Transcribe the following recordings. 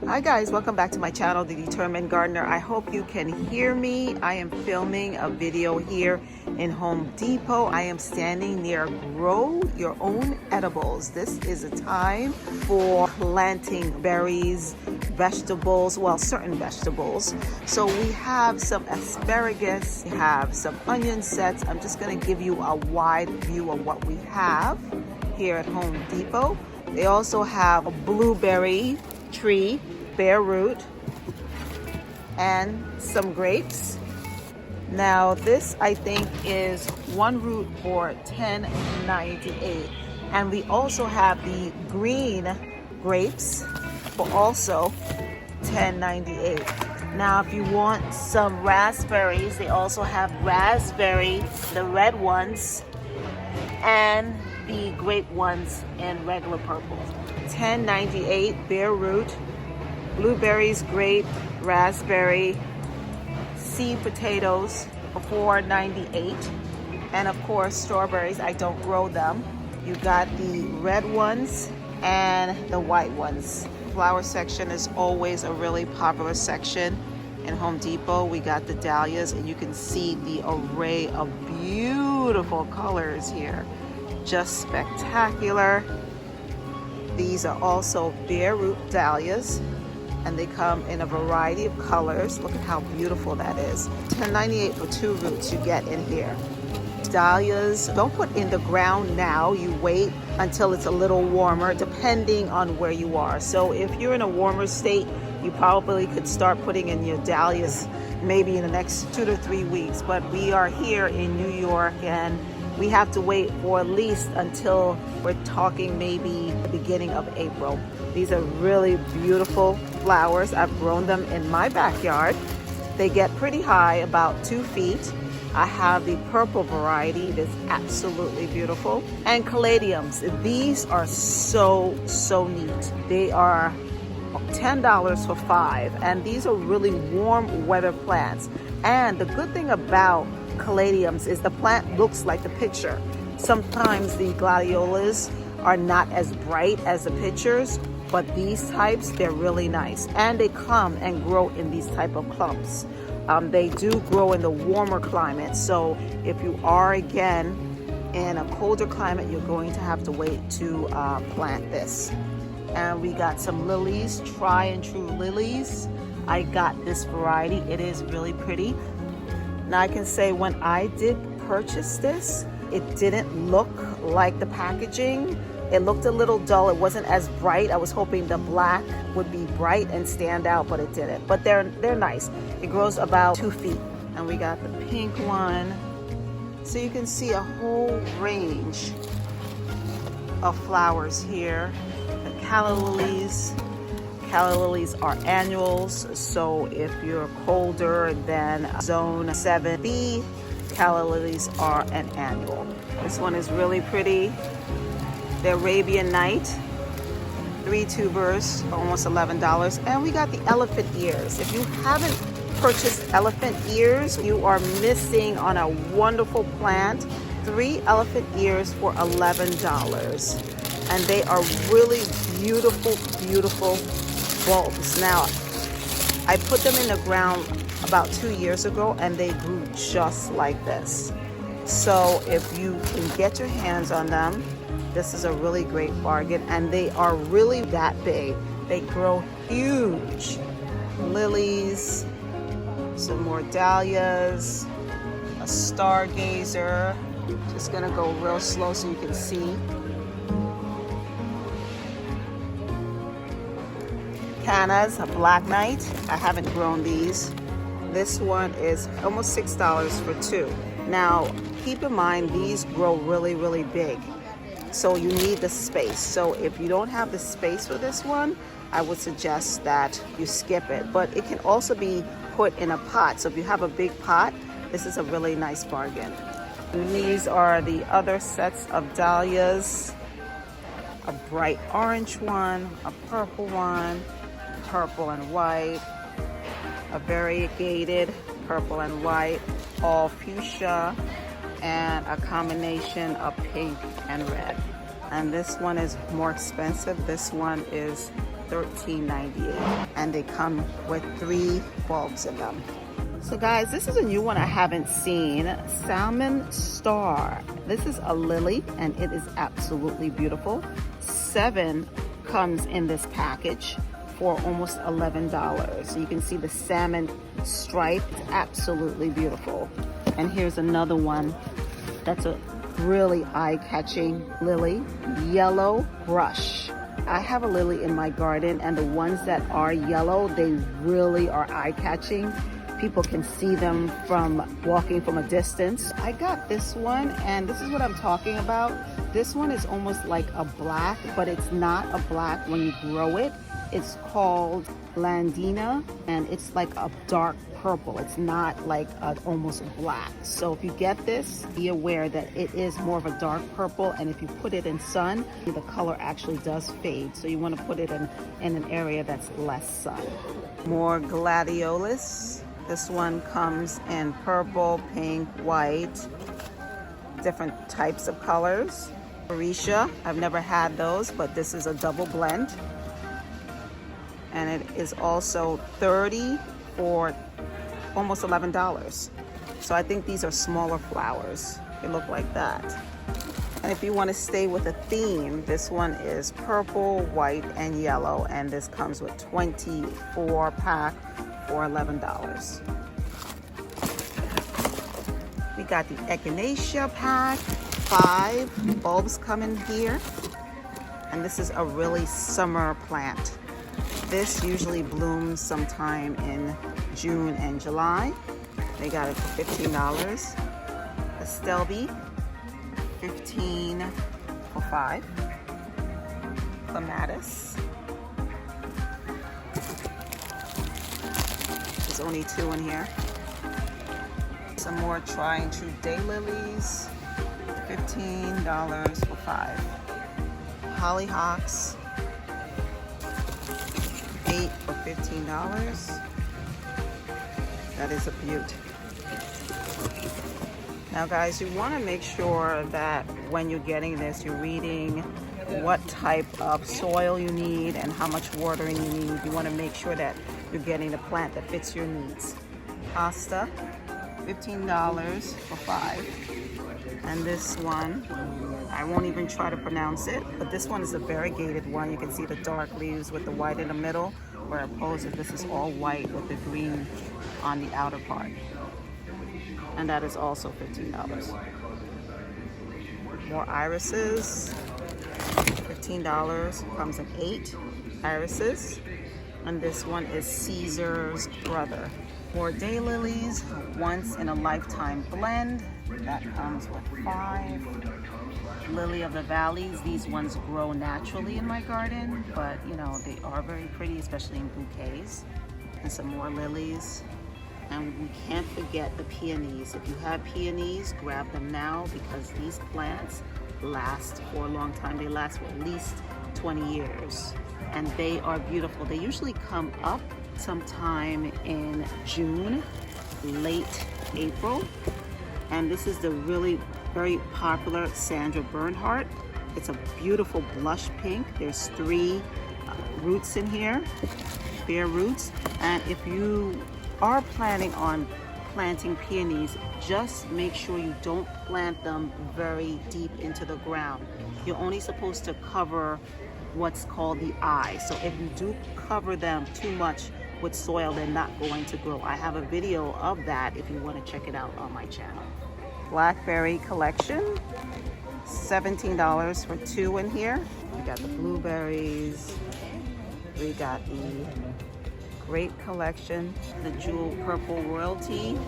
Hi guys, welcome back to my channel, The Determined Gardener. I hope you can hear me. I am filming a video here in Home Depot. I am standing near Grow Your Own Edibles. This is a time for planting berries, vegetables, well, certain vegetables. So we have some asparagus, we have some onion sets. I'm just going to give you a wide view of what we have here at Home Depot. They also have a blueberry tree, bare root, and some grapes. Now this I think is one root for $10.98, and we also have the green grapes for also $10.98. Now if you want some raspberries, they also have raspberry, the red ones, and the grape ones in regular purple. $10.98 bare root, blueberries, grape, raspberry, seed potatoes for $4.98, and of course strawberries. I don't grow them. You got the red ones and the white ones. Flower section is always a really popular section in Home Depot. We got the dahlias, and you can see the array of beautiful colors here. Just spectacular. These are also bare root dahlias, and they come in a variety of colors. Look at how beautiful that is. $10.98 for 2 roots you get in here. Dahlias, don't put in the ground now. You wait until it's a little warmer, depending on where you are. So if you're in a warmer state, you probably could start putting in your dahlias maybe in the next 2 to 3 weeks. But we are here in New York, and we have to wait for at least until we're talking maybe the beginning of April. These are really beautiful flowers. I've grown them in my backyard. They get pretty high, about 2 feet. I have the purple variety. It is absolutely beautiful. And caladiums. These are so neat. They are $10 for 5, and these are really warm weather plants. And the good thing about caladiums is the plant looks like the picture. Sometimes the gladiolas are not as bright as the pictures, but these types, they're really nice, and they come and grow in these type of clumps. They do grow in the warmer climate, so if you are again in a colder climate, you're going to have to wait to plant this. And we got some lilies, try and true lilies. I got this variety. It is really pretty. Now I can say when I did purchase this, it didn't look like the packaging. It looked a little dull. It wasn't as bright. I was hoping the black would be bright and stand out, but it didn't. But they're nice. It grows about 2 feet. And we got the pink one. So you can see a whole range of flowers here. The calla lilies. Calla lilies are annuals, so if you're colder than zone 7B, calla lilies are an annual. This one is really pretty. The Arabian Night, 3 tubers, almost $11. And we got the elephant ears. If you haven't purchased elephant ears, you are missing on a wonderful plant. 3 elephant ears for $11. And they are really beautiful bulbs. Now, I put them in the ground about 2 years ago, and they grew just like this. So if you can get your hands on them, this is a really great bargain, and they are really that big. They grow huge. Lilies, some more dahlias, a stargazer. Just gonna go real slow so you can see. Cannas, a black knight. I haven't grown these. This one is almost $6 for 2. Now, keep in mind, these grow really big. So you need the space. So if you don't have the space for this one, I would suggest that you skip it. But it can also be put in a pot. So if you have a big pot, this is a really nice bargain. And these are the other sets of dahlias. A bright orange one, a purple one, purple and white, a variegated purple and white, all fuchsia, and a combination of pink and red. And this one is more expensive. This one is $13.98, and they come with 3 bulbs in them. So guys, this is a new one I haven't seen, Salmon Star. This is a lily and it is absolutely beautiful. 7 comes in this package for almost $11. So you can see the salmon stripe, absolutely beautiful. And here's another one that's a really eye-catching lily, Yellow Brush. I have a lily in my garden, and the ones that are yellow, they really are eye-catching. People can see them from walking from a distance. I got this one, and this is what I'm talking about. This one is almost like a black, but it's not a black when you grow it. It's called Landina, and it's like a dark purple. It's not like almost black. So if you get this, be aware that it is more of a dark purple, and if you put it in sun, the color actually does fade. So you want to put it in an area that's less sun. More gladiolus. This one comes in purple, pink, white, different types of colors. Orisha, I've never had those, but this is a double blend. And it is also 30 for almost $11. So I think these are smaller flowers. They look like that. And if you want to stay with a theme, this one is purple, white, and yellow, and this comes with 24 pack for $11. We got the Echinacea pack, 5 bulbs come in here, and this is a really summer plant. This usually blooms sometime in June and July. They got it for $15. The Stelby, $15 for 5. Clematis. There's only 2 in here. Some more try and true daylilies, $15 for 5. Hollyhocks, 8 for $15. That is a beaut. Now guys, you want to make sure that when you're getting this, you're reading what type of soil you need and how much watering you need. You want to make sure that you're getting a plant that fits your needs. Asta, $15 for 5. And this one, I won't even try to pronounce it, but this one is a variegated one. You can see the dark leaves with the white in the middle, where opposed to this is all white with the green on the outer part. And that is also $15. More irises, $15, comes in 8 irises. And this one is Caesar's Brother. More daylilies, once in a lifetime blend. That comes with 5. Lily of the Valleys, these ones grow naturally in my garden, but you know, they are very pretty, especially in bouquets. And some more lilies. And we can't forget the peonies. If you have peonies, grab them now, because these plants last for a long time. They last for at least 20 years. And they are beautiful. They usually come up sometime in June, late April. And this is the really very popular Sandra Bernhardt. It's a beautiful blush pink. There's 3 roots in here, bare roots. And if you are planning on planting peonies, just make sure you don't plant them very deep into the ground. You're only supposed to cover what's called the eye. So if you do cover them too much with soil, they're not going to grow. I have a video of that if you want to check it out on my channel. Blackberry collection, $17 for 2 in here. We got the blueberries, we got the grape collection, the Jewel Purple Royalty,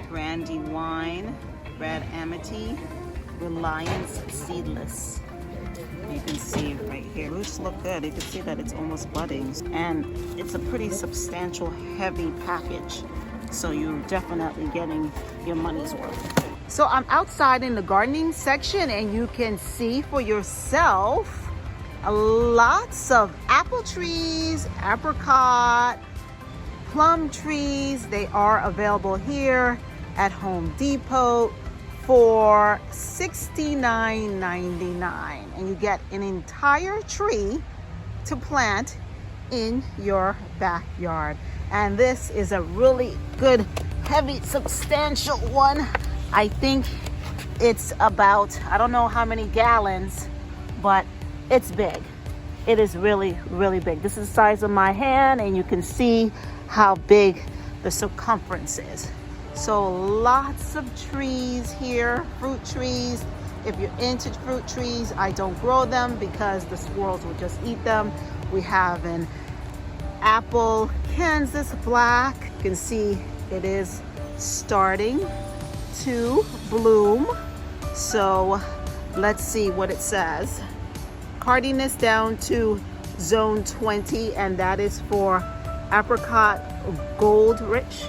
Brandy Wine, Red Amity, Reliance Seedless. You can see right here, roots look good. You can see that it's almost budding, and it's a pretty substantial, heavy package. So you're definitely getting your money's worth. So I'm outside in the gardening section, and you can see for yourself lots of apple trees, apricot, plum trees. They are available here at Home Depot for $69.99, and you get an entire tree to plant in your backyard. And this is a really good, heavy, substantial one. I think it's about, I don't know how many gallons, but it's big. It is really, really big. This is the size of my hand, and you can see how big the circumference is. So lots of trees here, fruit trees. If you're into fruit trees, I don't grow them because the squirrels will just eat them. We have an apple Kansas black. You can see it is starting to bloom. So let's see what it says. Hardiness down to zone 20, and that is for apricot gold rich.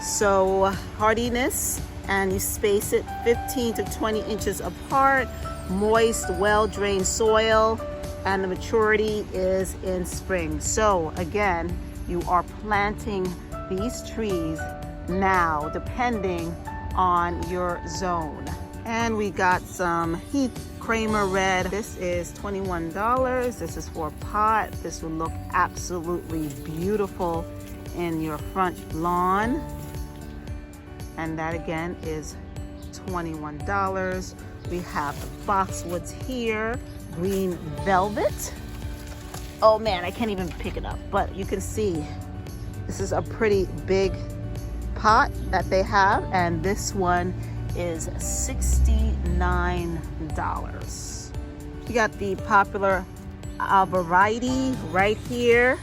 So hardiness, and you space it 15 to 20 inches apart, moist, well-drained soil, and the maturity is in spring. So again, you are planting these trees now, depending on your zone. And we got some Heath Kramer red. This is $21. This is for a pot. This will look absolutely beautiful in your front lawn. And that again is $21. We have the boxwoods here, green velvet. Oh man, I can't even pick it up, but you can see this is a pretty big pot that they have, and this one is $69. You got the popular variety right here,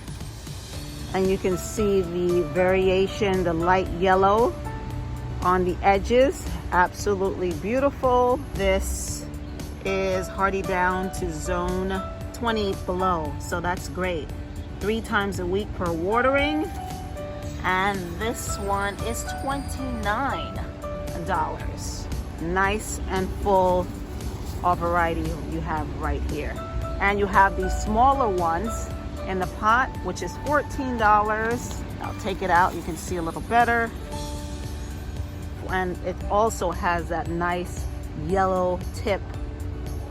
and you can see the variation, the light yellow on the edges. Absolutely beautiful. This is hardy down to zone 20 below, so that's great. 3 times a week per watering. And this one is $29. Nice and full of variety you have right here. And you have these smaller ones in the pot, which is $14. I'll take it out, you can see a little better. And it also has that nice yellow tip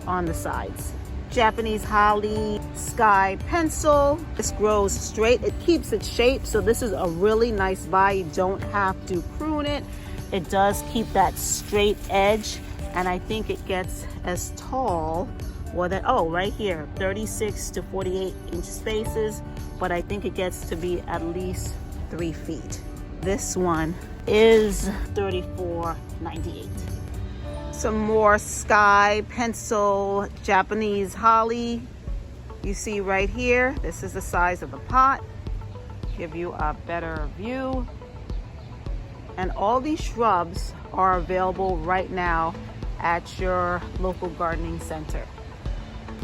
on the sides. Japanese holly, sky pencil. This grows straight, it keeps its shape, so this is a really nice buy. You don't have to prune it. It does keep that straight edge, and I think it gets as tall, or that, oh, right here, 36 to 48 inch spaces, but I think it gets to be at least 3 feet. This one is $34.98. Some more sky pencil Japanese holly. You see right here, this is the size of the pot. Give you a better view. And all these shrubs are available right now at your local gardening center.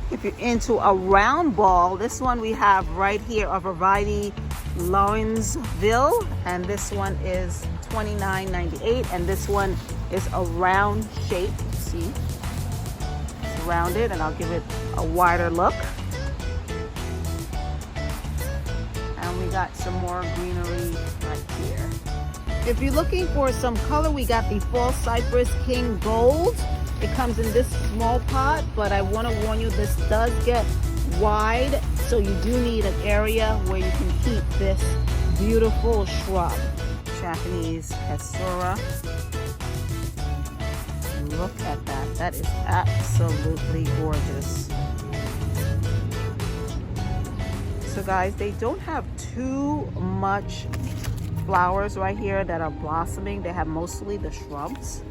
If you're into a round ball, this one we have right here, a variety Lawrenceville, and this one is $29.98, and this one is a round shape. See, it's rounded, and I'll give it a wider look. And we got some more greenery right here. If you're looking for some color, we got the Fall Cypress King Gold. It comes in this small pot, but I want to warn you, this does get wide, so you do need an area where you can keep this beautiful shrub. Japanese Hesura. Look at that. That is absolutely gorgeous. So guys, they don't have too much flowers right here that are blossoming. They have mostly the shrubs,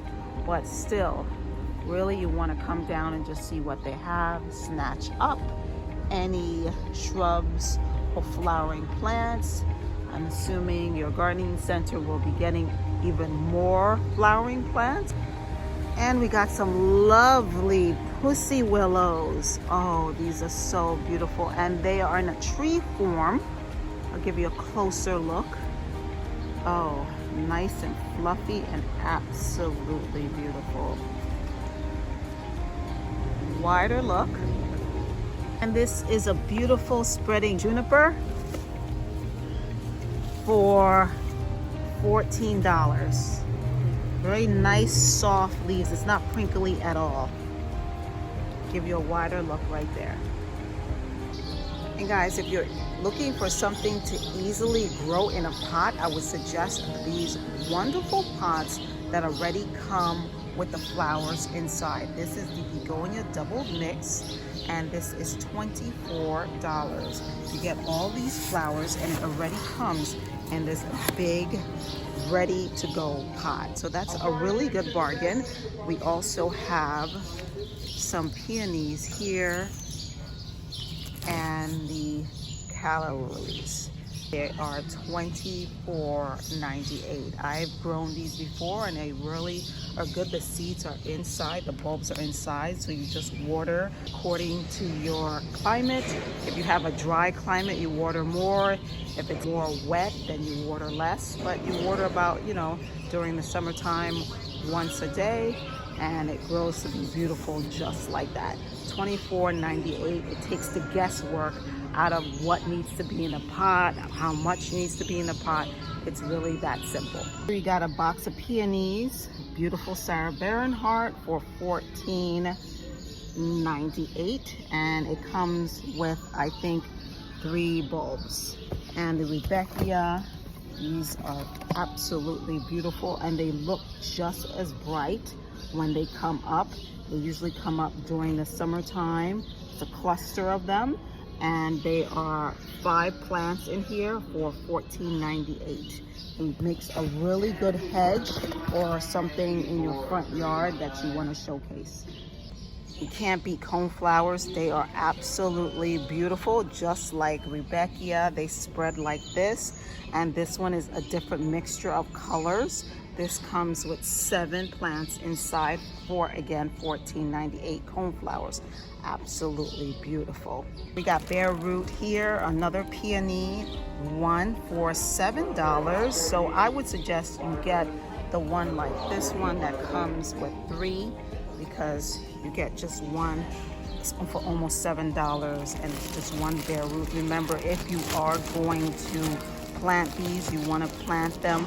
but still, really you want to come down and just see what they have, snatch up any shrubs or flowering plants. I'm assuming your gardening center will be getting even more flowering plants. And we got some lovely pussy willows. Oh, these are so beautiful, and they are in a tree form. I'll give you a closer look. Oh, nice and fluffy and absolutely beautiful. Wider look. And this is a beautiful spreading juniper for $14. Very nice soft leaves. It's not crinkly at all. Give you a wider look right there. And guys, if you're looking for something to easily grow in a pot, I would suggest these wonderful pots that already come with the flowers inside. This is the begonia double mix, and this is $24. You get all these flowers and it already comes in this big ready to go pot. So that's a really good bargain. We also have some peonies here and the calla lilies. They are $24.98. I've grown these before and they really are good. The seeds are inside, the bulbs are inside, so you just water according to your climate. If you have a dry climate, you water more. If it's more wet, then you water less, but you water about, during the summertime once a day, and it grows to be beautiful just like that. $24.98. It takes the guesswork out of what needs to be in a pot, how much needs to be in a pot. It's really that simple. We got a box of peonies, beautiful Sarah Baronhardt for $14.98, and it comes with, I think, 3 bulbs. And the Rebecca, these are absolutely beautiful, and they look just as bright when they come up. They usually come up during the summertime. It's a cluster of them, and they are 5 plants in here for $14.98. It makes a really good hedge or something in your front yard that you want to showcase. You can't beat coneflowers. They are absolutely beautiful, just like Rebecca. They spread like this, and this one is a different mixture of colors. This comes with 7 plants inside for, again, $14.98. Coneflowers, absolutely beautiful. We got bare root here, another peony, one for $7. So I would suggest you get the one like this one that comes with 3, because you get just one for almost $7, and it's just one bare root. Remember, if you are going to plant these, you want to plant them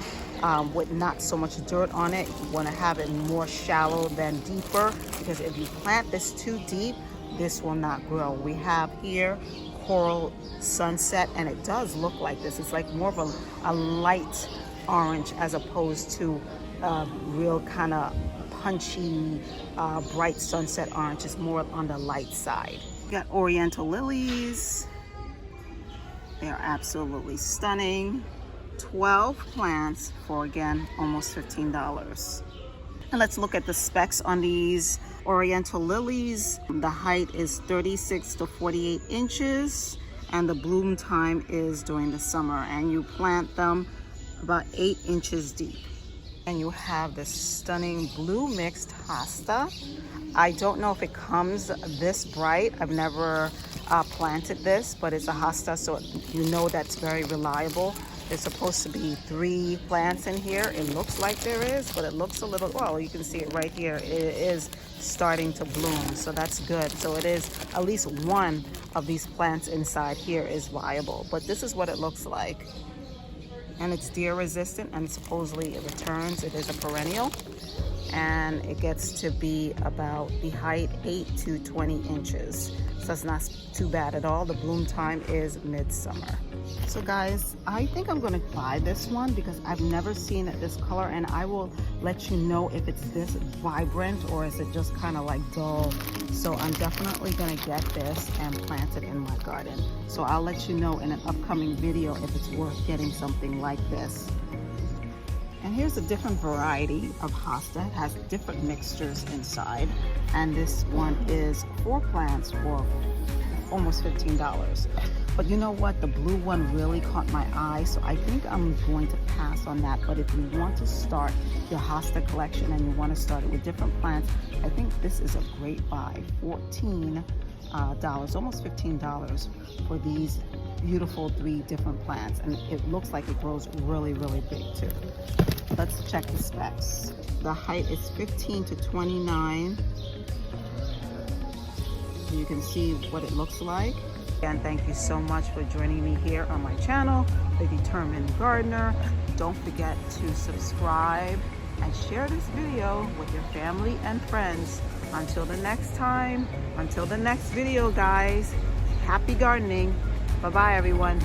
with not so much dirt on it. You want to have it more shallow than deeper, because if you plant this too deep, this will not grow. We have here Coral Sunset, and it does look like this. It's like more of a light orange as opposed to real kind of punchy, bright sunset orange. Is more on the light side. We got Oriental lilies. They are absolutely stunning. 12 plants for, again, almost $15. And let's look at the specs on these Oriental lilies. The height is 36 to 48 inches, and the bloom time is during the summer, and you plant them about 8 inches deep. And you have this stunning blue mixed hosta. I don't know if it comes this bright. I've never planted this, but it's a hosta, so you know that's very reliable. There's supposed to be 3 plants in here. It looks like there is, but it looks a little, well, you can see it right here. It is starting to bloom, so that's good. So it is at least one of these plants inside here is viable, but this is what it looks like. And it's deer resistant, and supposedly it returns. It is a perennial, and it gets to be about the height 8 to 20 inches. So it's not too bad at all. The bloom time is midsummer. So guys, I think I'm gonna buy this one because I've never seen it this color, and I will let you know if it's this vibrant or is it just kind of like dull. So I'm definitely gonna get this and plant it in my garden. So I'll let you know in an upcoming video if it's worth getting something like this. And here's a different variety of hosta. It has different mixtures inside, and this one is 4 plants for almost $15. But you know what? The blue one really caught my eye, so I think I'm going to pass on that. But if you want to start your hosta collection and you want to start it with different plants, I think this is a great buy. $14, almost $15 for these beautiful 3 different plants, and it looks like it grows really, really big too. Let's check the specs. The height is 15 to 29. You can see what it looks like. And thank you so much for joining me here on my channel, The Determined Gardener. Don't forget to subscribe and share this video with your family and friends. Until the next time, until the next video, guys, happy gardening. Bye-bye, everyone.